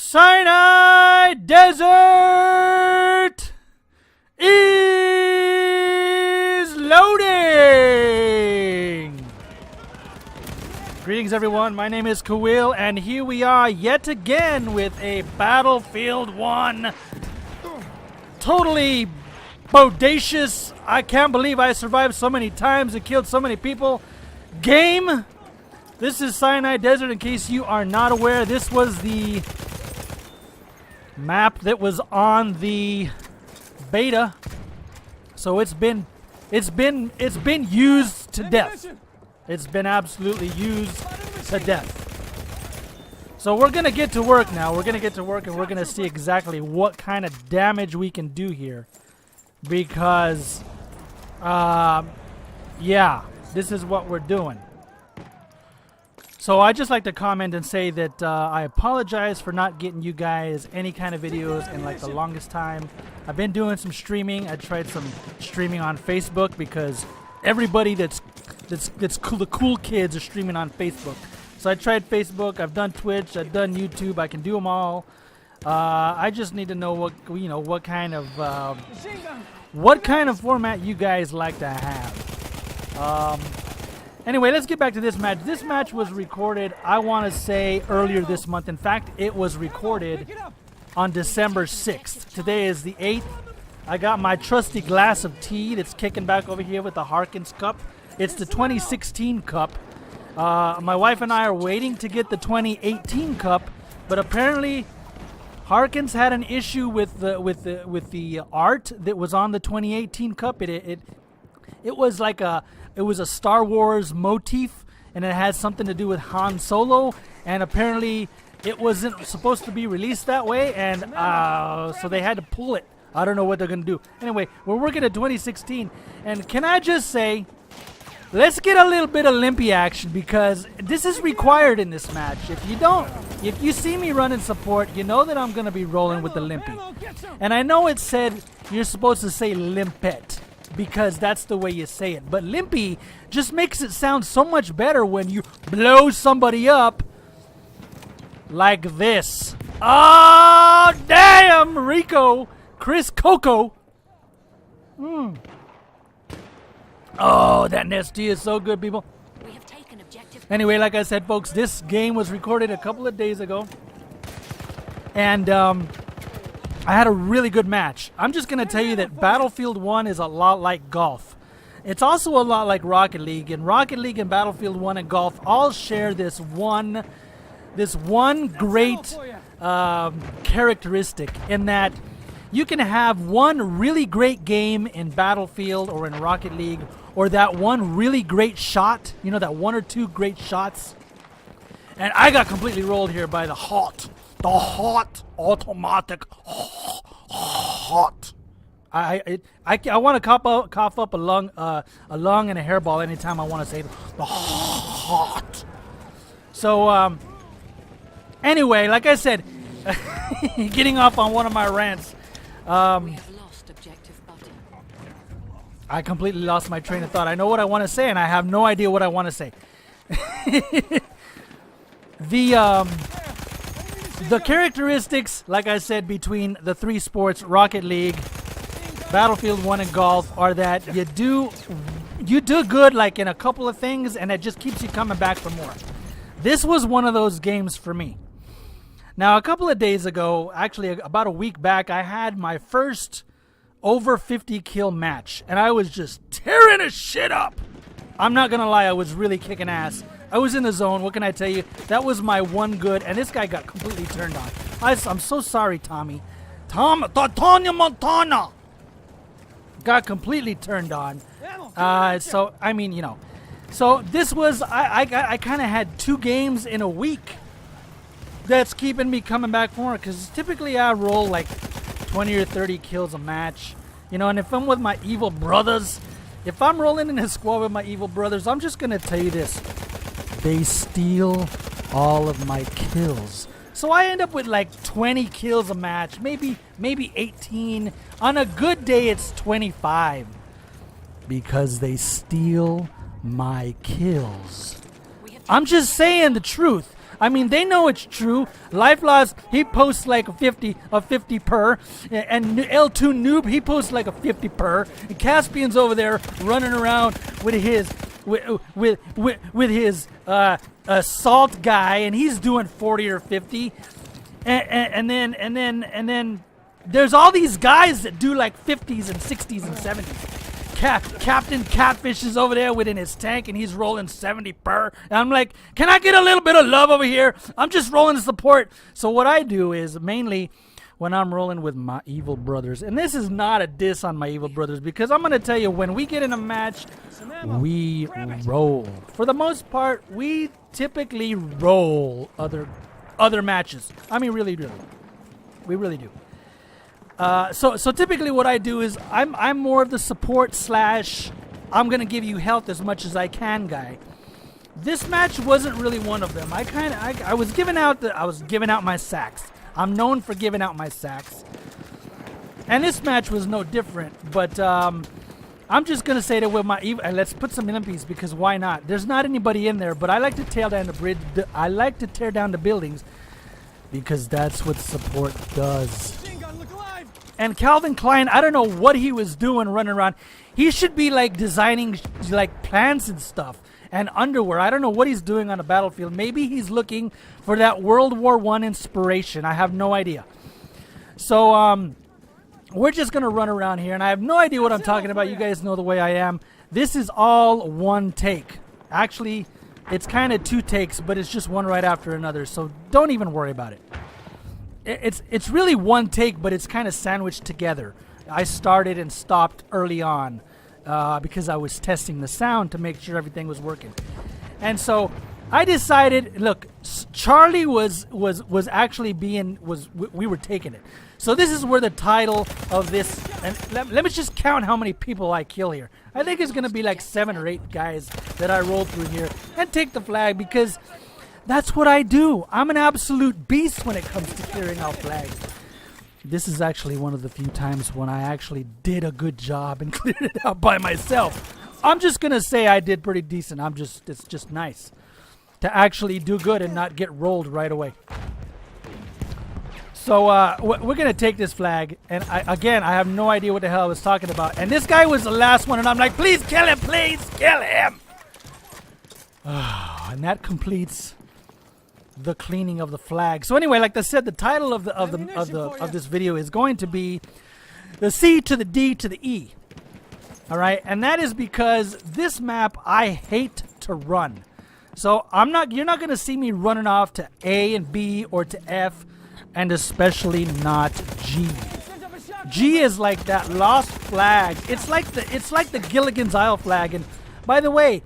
Sinai Desert is loading! Greetings everyone, my name is Kawil, and here we are yet again with a Battlefield 1 totally bodacious, I can't believe I survived so many times and killed so many people game. This is Sinai Desert. In case you are not aware, this was the map that was on the beta, so it's been used to death. It's been absolutely used to death. So we're gonna get to work now. We're gonna get to work and we're gonna see exactly what kind of damage we can do here, because yeah, this is what we're doing. So I'd just like to comment and say that I apologize for not getting you guys any kind of videos in like the longest time. I've been doing some streaming. I tried some streaming on Facebook because everybody that's cool, the cool kids are streaming on Facebook. So I tried Facebook. I've done Twitch. I've done YouTube. I can do them all. I just need to know what kind of format you guys like to have. Anyway, let's get back to this match. This match was recorded, I want to say, earlier this month. In fact, it was recorded on December 6th. Today is the 8th. I got my trusty glass of tea that's kicking back over here with the Harkins Cup. It's the 2016 Cup. My wife and I are waiting to get the 2018 Cup, but apparently Harkins had an issue with the art that was on the 2018 Cup. It was like it was a Star Wars motif, and it had something to do with Han Solo, and apparently it wasn't supposed to be released that way, and so they had to pull it. I don't know what they're going to do. Anyway, we're working at 2016, and can I just say, let's get a little bit of limpy action, because this is required in this match. If you see me running support, you know that I'm going to be rolling with the limpy. And I know it said you're supposed to say limpet, because that's the way you say it. But limpy just makes it sound so much better when you blow somebody up like this. Oh, damn, Rico. Chris Coco. Oh, that Nesty is so good, people. We have taken objective. Anyway, like I said, folks, this game was recorded a couple of days ago. And, I had a really good match. I'm just going to tell you that Battlefield 1 is a lot like golf. It's also a lot like Rocket League. And Rocket League and Battlefield 1 and golf all share this one great characteristic, in that you can have one really great game in Battlefield or in Rocket League, or that one really great shot, that one or two great shots. And I got completely rolled here by the hot automatic hot. I want to cough up a lung and a hairball anytime I want to say the hot. So anyway, like I said, getting off on one of my rants. We have lost objective button. I completely lost my train of thought. I know what I want to say, and I have no idea what I want to say. The characteristics, like I said, between the three sports, Rocket League, Battlefield 1, and golf, are that you do good like in a couple of things, and it just keeps you coming back for more. This was one of those games for me. Now, a couple of days ago, actually about a week back, I had my first over 50 kill match, and I was just tearing his shit up. I'm not going to lie, I was really kicking ass. I was in the zone. What can I tell you? That was my one good, and this guy got completely turned on. I'm so sorry, Tommy. Tanya Montana got completely turned on. So, I mean, So this was, I kind of had 2 games in a week that's keeping me coming back for it, because typically I roll like 20 or 30 kills a match. And if I'm with my evil brothers, if I'm rolling in a squad with my evil brothers, I'm just going to tell you this. They steal all of my kills. So I end up with like 20 kills a match, maybe 18. On a good day, it's 25. Because they steal my kills. I'm just saying the truth. I mean, they know it's true. Life Loss, he posts like a 50 per, and L2 Noob, he posts like a 50 per. And Caspian's over there running around with his with his assault guy, and he's doing 40 or 50. And then there's all these guys that do like 50s and 60s and 70s. Captain Catfish is over there within his tank, and he's rolling 70 per. And I'm like, can I get a little bit of love over here? I'm just rolling support. So what I do is mainly when I'm rolling with my evil brothers, and this is not a diss on my evil brothers, because I'm going to tell you, when we get in a match, we roll. For the most part, we typically roll other matches. I mean, really. We really do. So typically what I do is I'm more of the support slash I'm gonna give you health as much as I can guy. This match wasn't really one of them. I was giving out my sacks. I'm known for giving out my sacks, and this match was no different. But I'm just gonna say that with my let's put some Olympies, because why not? There's not anybody in there, but I like to tear down the bridge. I like to tear down the buildings because that's what support does. And Calvin Klein, I don't know what he was doing running around. He should be like designing like plants and stuff and underwear. I don't know what he's doing on the battlefield. Maybe he's looking for that World War I inspiration. I have no idea. So we're just going to run around here, and I have no idea what I'm talking about. You guys know the way I am. This is all one take. Actually, it's kind of two takes, but it's just one right after another. So don't even worry about it. It's really one take, but it's kind of sandwiched together. I started and stopped early on because I was testing the sound to make sure everything was working. And so I decided, look, Charlie was actually we were taking it. So this is where the title of this, and let me just count how many people I kill here. I think it's going to be like 7 or 8 guys that I roll through here and take the flag, because that's what I do. I'm an absolute beast when it comes to clearing out flags. This is actually one of the few times when I actually did a good job and cleared it out by myself. I'm just going to say I did pretty decent. It's just nice to actually do good and not get rolled right away. So we're going to take this flag, and I have no idea what the hell I was talking about. And this guy was the last one, and I'm like, please kill him, please kill him. And that completes the cleaning of the flag. So anyway, like I said, the title of this video is going to be the C to the D to the E. All right, and that is because this map I hate to run. So you're not going to see me running off to A and B or to F, and especially not G. G is like that lost flag. It's like the Gilligan's Isle flag. And by the way,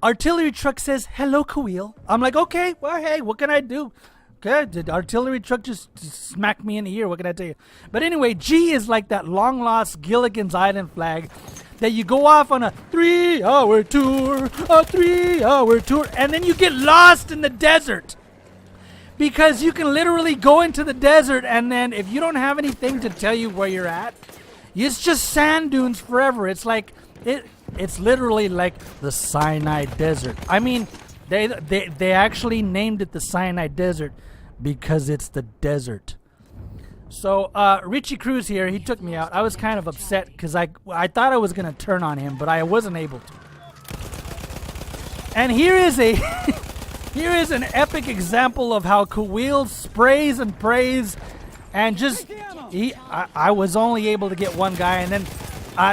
artillery truck says, "Hello, Kawil." I'm like, okay, well, hey, what can I do? Okay, the artillery truck just smacked me in the ear. What can I tell you? But anyway, G is like that long-lost Gilligan's Island flag that you go off on a 3-hour tour, and then you get lost in the desert. Because you can literally go into the desert, and then if you don't have anything to tell you where you're at, it's just sand dunes forever. It's like it's literally like the Sinai Desert. I mean, they actually named it the Sinai Desert because it's the desert. So Richie Cruz here, he took me out. I was kind of upset because I thought I was gonna turn on him, but I wasn't able to. And here is an epic example of how Kawil sprays and prays, and just I was only able to get one guy, and then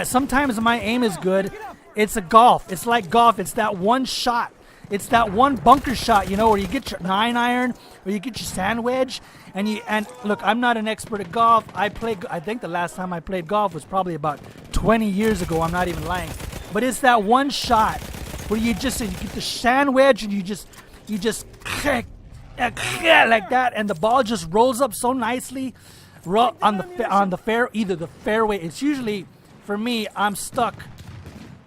sometimes my aim is good. It's a golf. It's like golf. It's that one shot. It's that one bunker shot, you know, where you get your 9-iron or you get your sand wedge, and look, I'm not an expert at golf. I think the last time I played golf was probably about 20 years ago. I'm not even lying. But it's that one shot where you get the sand wedge and you just like that, and the ball just rolls up so nicely on the fairway. It's usually, for me, I'm stuck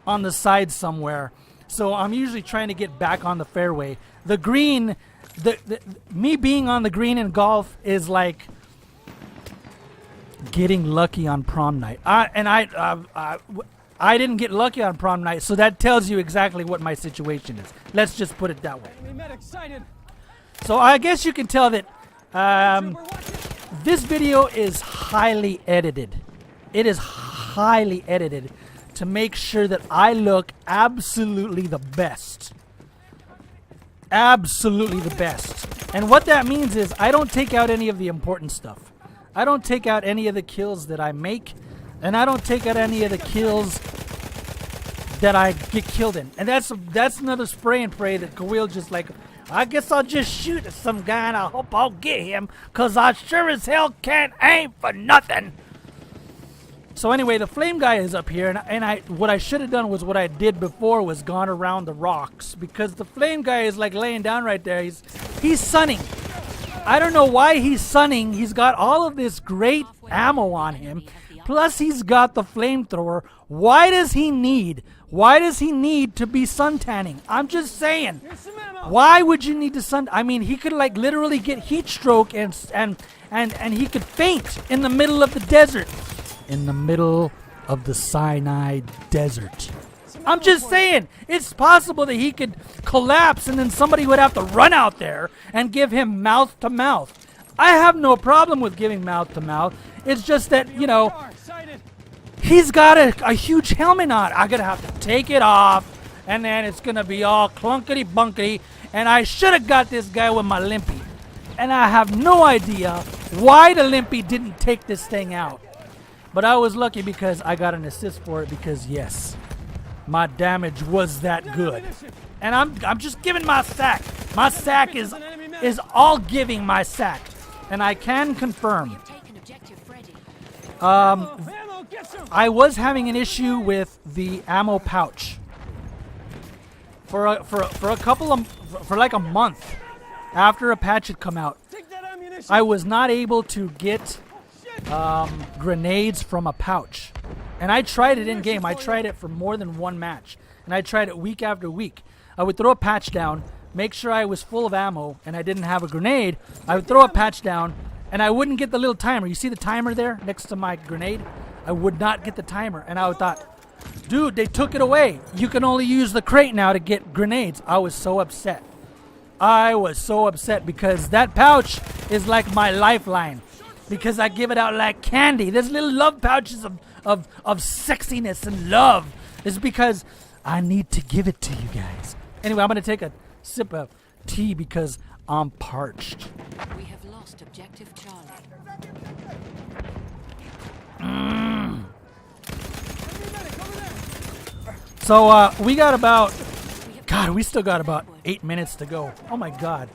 on the side somewhere, so I'm usually trying to get back on the fairway. The green, me being on the green in golf is like getting lucky on prom night. I didn't get lucky on prom night, so that tells you exactly what my situation is. Let's just put it that way. So I guess you can tell that this video is highly edited. It is highly edited to make sure that I look absolutely the best. Absolutely the best. And what that means is I don't take out any of the important stuff. I don't take out any of the kills that I make, and I don't take out any of the kills that I get killed in. And that's another spray and pray that Kawil just like, I guess I'll just shoot at some guy and I hope I'll get him, cause I sure as hell can't aim for nothing. So anyway, the flame guy is up here, and what I should have done was what I did before, was gone around the rocks, because the flame guy is like laying down right there. He's sunning. I don't know why he's sunning. He's got all of this great ammo on him, plus he's got the flamethrower. Why does he need to be suntanning? I'm just saying. Why would you need to sun? I mean, he could like literally get heat stroke and he could faint in the middle of the desert. In the middle of the Sinai desert. I'm just saying, it's possible that he could collapse and then somebody would have to run out there and give him mouth to mouth. I have no problem with giving mouth to mouth. It's just that, you know, he's got a huge helmet on. I'm going to have to take it off, and then it's going to be all clunkety bunkety, and I should have got this guy with my limpy. And I have no idea why the limpy didn't take this thing out. But I was lucky because I got an assist for it, because yes, my damage was that good. And I'm just giving my sack. My sack is all giving my sack. And I can confirm. I was having an issue with the ammo pouch. For like a month after a patch had come out, I was not able to get grenades from a pouch. And I tried it in game. I tried it for more than one match, and I tried it week after week. I would throw a patch down, make sure I was full of ammo and I didn't have a grenade. I would throw a patch down and I wouldn't get the little timer. You see the timer there next to my grenade? I would not get the timer, and I thought, dude, they took it away. You can only use the crate now to get grenades. I was so upset. I was so upset because that pouch is like my lifeline, because I give it out like candy. There's little love pouches of sexiness and love. It's because I need to give it to you guys. Anyway, I'm going to take a sip of tea because I'm parched. We have lost objective Charlie. So we got about, God, we still got about 8 minutes to go. Oh my God.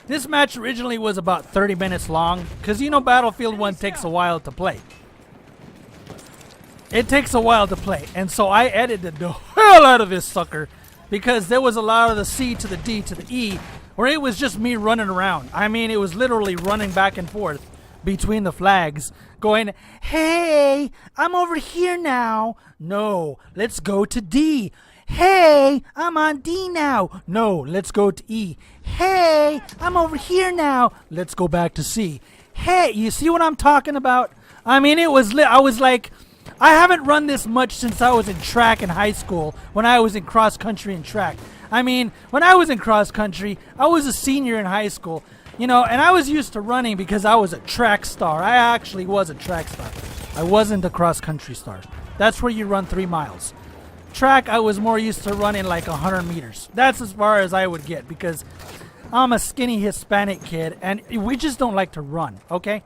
This match originally was about 30 minutes long, because you know Battlefield 1 takes a while to play. It takes a while to play, and so I edited the hell out of this sucker, because there was a lot of the C to the D to the E where it was just me running around. I mean, it was literally running back and forth between the flags going, hey, I'm over here now. No, let's go to D. Hey, I'm on D now. No, let's go to E. Hey, I'm over here now. Let's go back to C. Hey, you see what I'm talking about? I mean, it was I was like, I haven't run this much since I was in track in high school, when I was in cross country and track. I mean, when I was in cross country, I was a senior in high school, you know, and I was used to running because I was a track star. I actually was a track star. I wasn't a cross country star. That's where you run 3 miles. Track, I was more used to running like 100 meters. That's as far as I would get, because I'm a skinny Hispanic kid and we just don't like to run, okay?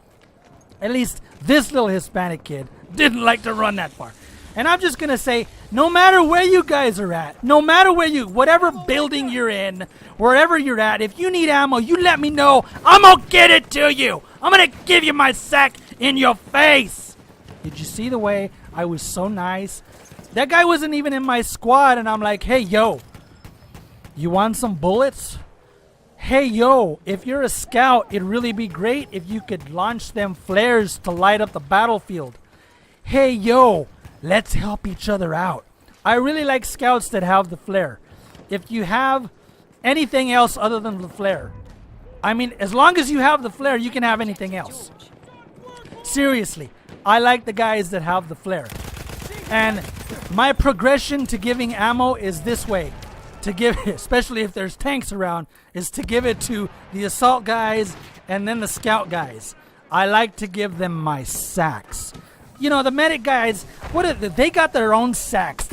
At least this little Hispanic kid didn't like to run that far. And I'm just going to say, no matter where you guys are at, no matter whatever building you're in, wherever you're at, if you need ammo, you let me know. I'm going to get it to you. I'm going to give you my sack in your face. Did you see the way I was so nice? That guy wasn't even in my squad, and I'm like, hey, yo, you want some bullets? Hey, yo, if you're a scout, it'd really be great if you could launch them flares to light up the battlefield. Hey, yo, let's help each other out. I really like scouts that have the flare. If you have anything else other than the flare, I mean, as long as you have the flare, you can have anything else. Seriously, I like the guys that have the flare. And my progression to giving ammo is this way. to give it, especially if there's tanks around, is to give it to the assault guys and then the scout guys. I like to give them my sacks. You know, the medic guys, they got their own sacks.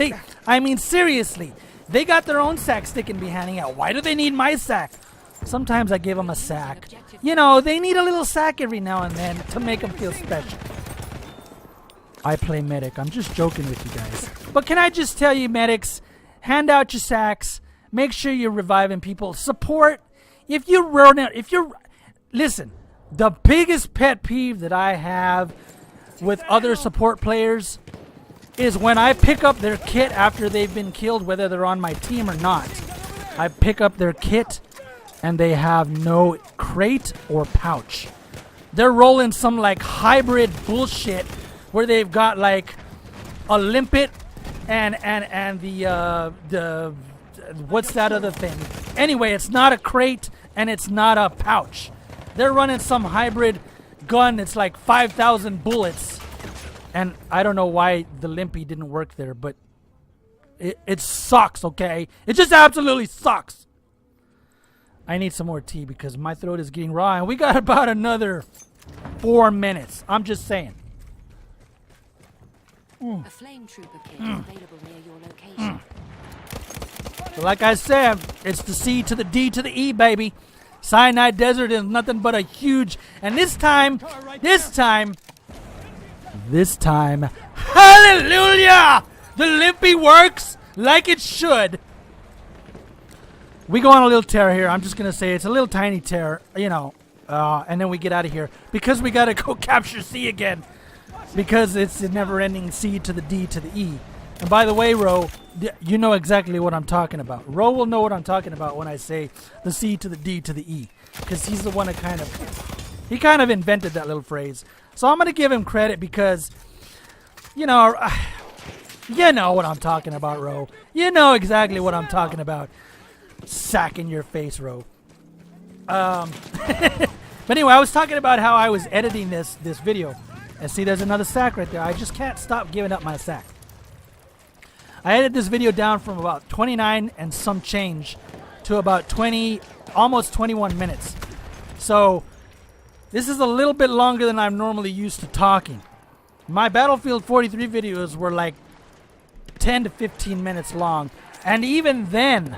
I mean, seriously, they got their own sacks they can be handing out. Why do they need my sack? Sometimes I give them a sack. You know, they need a little sack every now and then to make them feel special. I play medic. I'm just joking with you guys. But can I just tell you, medics, hand out your sacks. Make sure you're reviving people. Support. Listen, the biggest pet peeve that I have with other support players is when I pick up their kit after they've been killed, whether they're on my team or not. I pick up their kit and they have no crate or pouch. They're rolling some like hybrid bullshit where they've got like a limpet and the what's that other thing? Anyway, it's not a crate and it's not a pouch. They're running some hybrid gun. It's like 5,000 bullets. And I don't know why the limpy didn't work there, but it sucks, okay? It just absolutely sucks. I need some more tea because my throat is getting raw, and we got about another 4 minutes. I'm just saying. A flame trooper kit is available near your location. So like I said, it's the C to the D to the E, baby. Cyanide Desert is nothing but a huge... And this time, hallelujah! The limpy works like it should. We go on a little tear here. I'm just going to say it's a little tiny tear, you know. And then we get out of here. Because we got to go capture C again. Because it's a never-ending C to the D to the E. And by the way, Ro, you know exactly what I'm talking about. Ro will know what I'm talking about when I say the C to the D to the E. Because he's the one that kind of invented that little phrase. So I'm going to give him credit because, you know what I'm talking about, Ro. You know exactly what I'm talking about. Sack in your face, Ro. But anyway, I was talking about how I was editing this video. And see, there's another sack right there. I just can't stop giving up my sack. I edited this video down from about 29 and some change to about 20, almost 21 minutes. So this is a little bit longer than I'm normally used to talking. My Battlefield 43 videos were like 10 to 15 minutes long. And even then,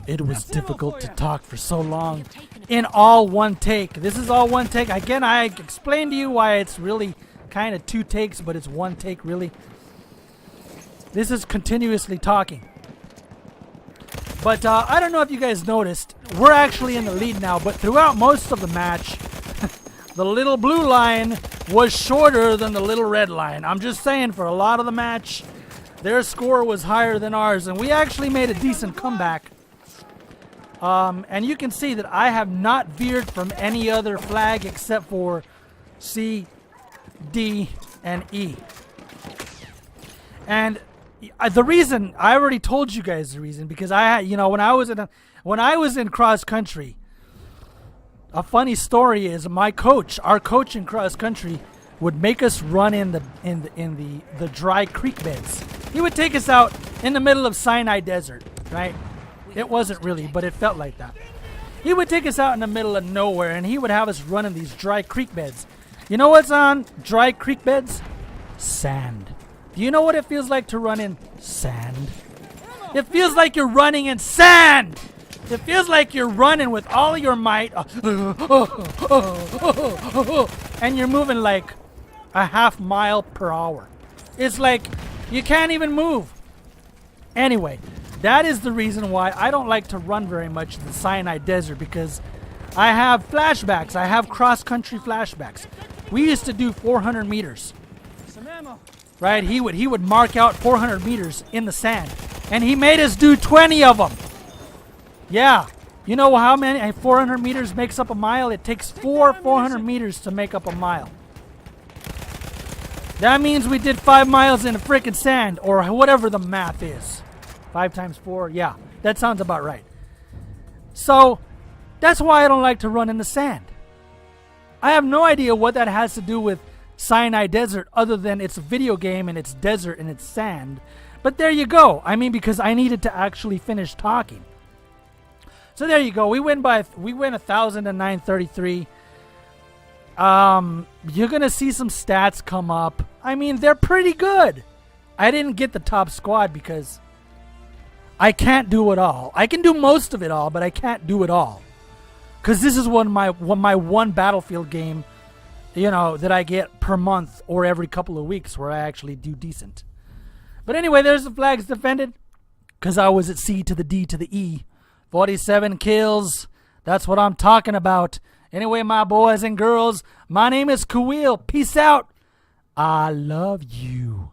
it was difficult to talk for so long in all one take. This is all one take. Again, I explained to you why it's really kind of 2 takes, but it's 1 take really. This is continuously talking. But I don't know if you guys noticed, we're actually in the lead now, but throughout most of the match, the little blue line was shorter than the little red line. I'm just saying, for a lot of the match, their score was higher than ours, and we actually made a decent comeback. And you can see that I have not veered from any other flag except for C, D, and E. And the reason, I already told you guys the reason, because when I was in cross country, a funny story is our coach in cross country would make us run in the dry creek beds. He would take us out in the middle of Sinai Desert, right? It wasn't really, but it felt like that. He would take us out in the middle of nowhere, and he would have us run in these dry creek beds. You know what's on dry creek beds? Sand. Do you know what it feels like to run in sand? It feels like you're running in sand! It feels like you're running with all your might, and you're moving like a half mile per hour. It's like you can't even move. Anyway, that is the reason why I don't like to run very much in the Sinai Desert, because I have flashbacks. I have cross-country flashbacks. We used to do 400 meters. Right? He would mark out 400 meters in the sand. And he made us do 20 of them. Yeah. You know how many 400 meters makes up a mile? It takes 400 meters to make up a mile. That means we did 5 miles in a frickin' sand, or whatever the math is. 5 times 4, yeah, that sounds about right. So, that's why I don't like to run in the sand. I have no idea what that has to do with Sinai Desert, other than it's a video game and it's desert and it's sand. But there you go. I mean, because I needed to actually finish talking. So there you go. We win 1,009.33. You're gonna see some stats come up. I mean, they're pretty good. I didn't get the top squad because I can't do it all. I can do most of it all, but I can't do it all. Because this is my one Battlefield game, that I get per month or every couple of weeks where I actually do decent. But anyway, there's the flags defended. Because I was at C to the D to the E. 47 kills. That's what I'm talking about. Anyway, my boys and girls, my name is Kawil. Peace out. I love you.